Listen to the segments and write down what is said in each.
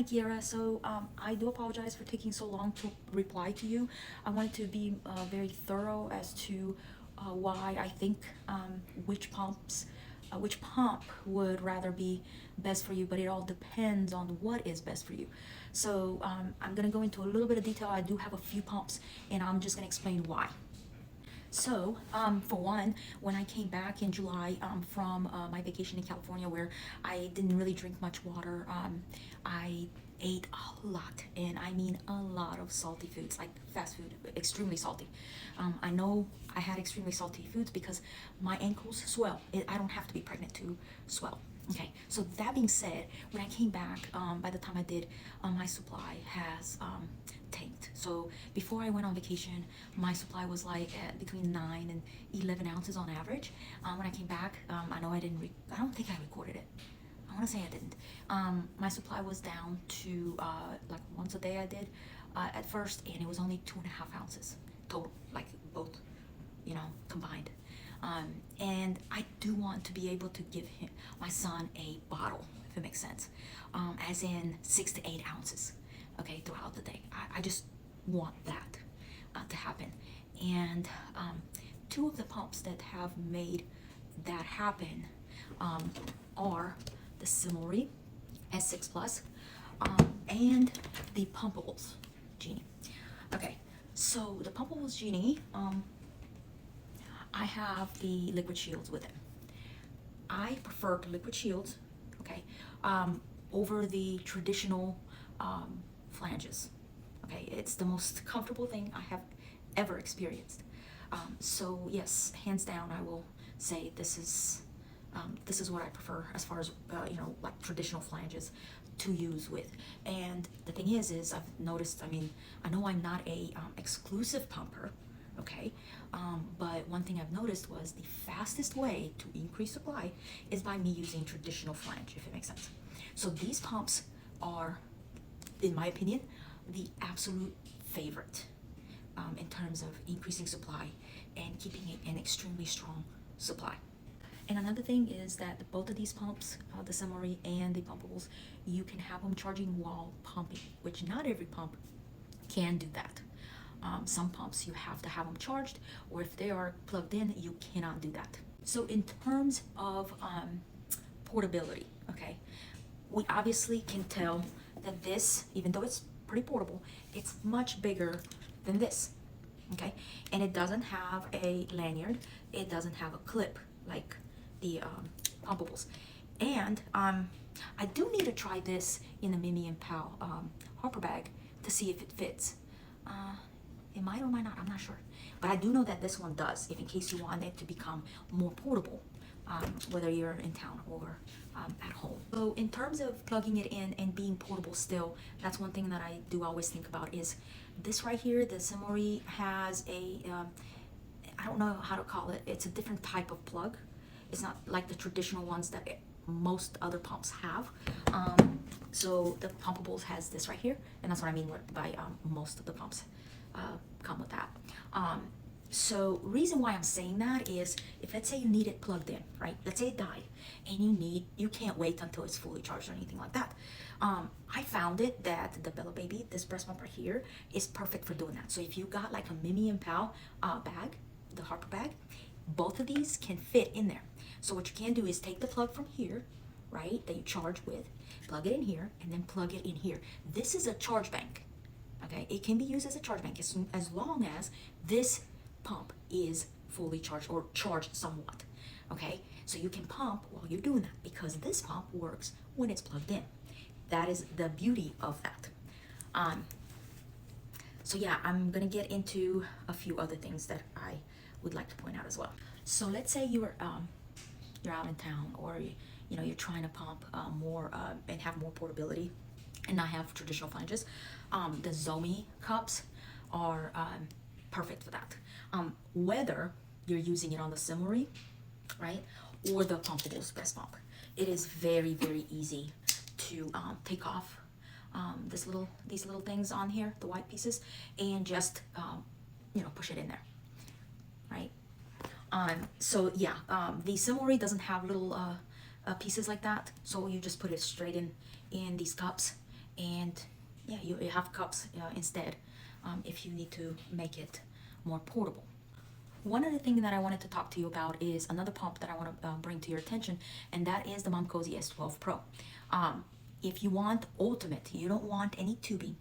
Kiara. So I do apologize for taking so long to reply to you. I wanted to be very thorough as to why I think which pump would rather be best for you, but it all depends on what is best for you. So I'm gonna go into a little bit of detail. I do have a few pumps, and I'm just gonna explain why. So, for one, when I came back in July from my vacation in California, where I didn't really drink much water, I ate a lot, and I mean a lot of salty foods, like fast food, extremely salty. I know I had extremely salty foods because my ankles swell. I don't have to be pregnant to swell. Okay, so that being said, when I came back, by the time I did, my supply has tanked. So before I went on vacation, my supply was like at between 9 and 11 ounces on average. When I came back, I know I don't think I recorded it. I want to say I didn't. My supply was down to like once a day I did at first, and it was only 2.5 ounces total, like both, combined. And I do want to be able to give my son a bottle, if it makes sense, as in 6 to 8 ounces, okay, throughout the day. I just want that to happen. And two of the pumps that have made that happen are the Similary S6 Plus and the Pumpables Genie. Okay, so the Pumpables Genie, I have the liquid shields with it. I prefer the liquid shields, okay, over the traditional flanges. Okay, it's the most comfortable thing I have ever experienced. So yes, hands down, I will say this is what I prefer as far as like traditional flanges to use with. And the thing is I've noticed. I mean, I know I'm not a exclusive pumper, okay, but one thing I've noticed was the fastest way to increase supply is by me using traditional flange, if it makes sense. So these pumps are, in my opinion, the absolute favorite in terms of increasing supply and keeping it an extremely strong supply. And another thing is that both of these pumps, the Similary and the Pumpables, you can have them charging while pumping, which not every pump can do that. Some pumps you have to have them charged, or if they are plugged in, you cannot do that. So in terms of portability, okay, we obviously can tell that this, even though it's pretty portable, it's much bigger than this, okay? And it doesn't have a lanyard, it doesn't have a clip like the Pumpables. And I do need to try this in the Mimi and Pal Harper bag to see if it fits. It might or might not, I'm not sure. But I do know that this one does, if in case you want it to become more portable, whether you're in town or at home. So in terms of plugging it in and being portable still, that's one thing that I do always think about is this right here. The Similary has a, I don't know how to call it. It's a different type of plug. It's not like the traditional ones that most other pumps have. So the Pumpables has this right here, and that's what I mean by most of the pumps come with that. So reason why I'm saying that is if let's say you need it plugged in, right? Let's say it died and you can't wait until it's fully charged or anything like that. I found it that the Bella Baby, this breast pump right here, is perfect for doing that. So if you got like a Mimi and Pal bag, the Harper bag, both of these can fit in there. So what you can do is take the plug from here, right, that you charge with, plug it in here, and then plug it in here. This is a charge bank. Okay, it can be used as a charge bank as long as this pump is fully charged or charged somewhat. Okay, so you can pump while you're doing that because this pump works when it's plugged in. That is the beauty of that. So yeah, I'm gonna get into a few other things that I would like to point out as well. So let's say you're out in town, or you're trying to pump more and have more portability and not have traditional flanges. The Zomi cups are perfect for that. Whether you're using it on the Similary, right, or the Pumpables breast pump, it is very, very easy to take off these little things on here, the white pieces, and just push it in there, right? So yeah, the Similary doesn't have little pieces like that, so you just put it straight in these cups, and yeah, you have cups instead if you need to make it more portable. One other thing that I wanted to talk to you about is another pump that I want to bring to your attention, and that is the Mom Cozy S12 Pro. If you want ultimate, you don't want any tubing,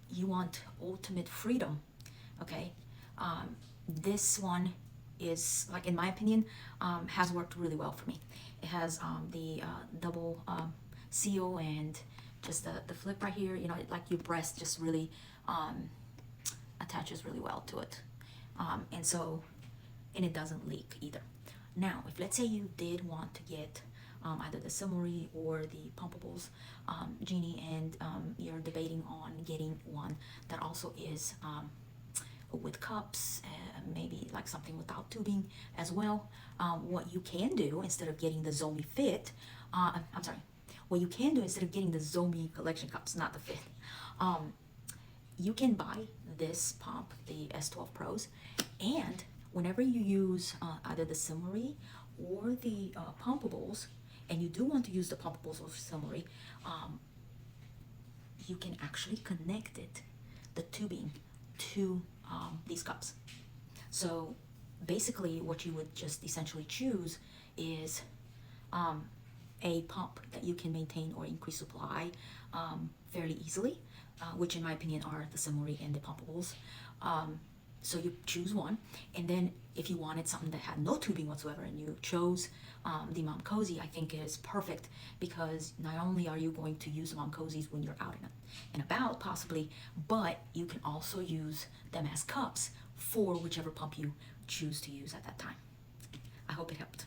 you want ultimate freedom, okay? This one is, like, in my opinion, has worked really well for me. It has the double seal, and just the flip right here, you know, like your breast just really attaches really well to it. And it doesn't leak either. Now, if let's say you did want to get either the Simmery or the Pumpables Genie, and you're debating on getting one that also is with cups, maybe like something without tubing as well, what you can do instead of getting the Zomi Fit, I'm sorry, what you can do instead of getting the Zomi collection cups, not the Fit, you can buy this pump, the S12 Pros, and whenever you use either the Simmery or the Pumpables, and you do want to use the Pumpables or Simmery, you can actually connect it, the tubing, to these cups. So basically what you would just essentially choose is a pump that you can maintain or increase supply fairly easily, which in my opinion are the Simmery and the Pumpables. So you choose one, and then if you wanted something that had no tubing whatsoever and you chose the Mom Cozy, I think it is perfect, because not only are you going to use the Mom Cozies when you're out and about possibly, but you can also use them as cups for whichever pump you choose to use at that time. I hope it helped.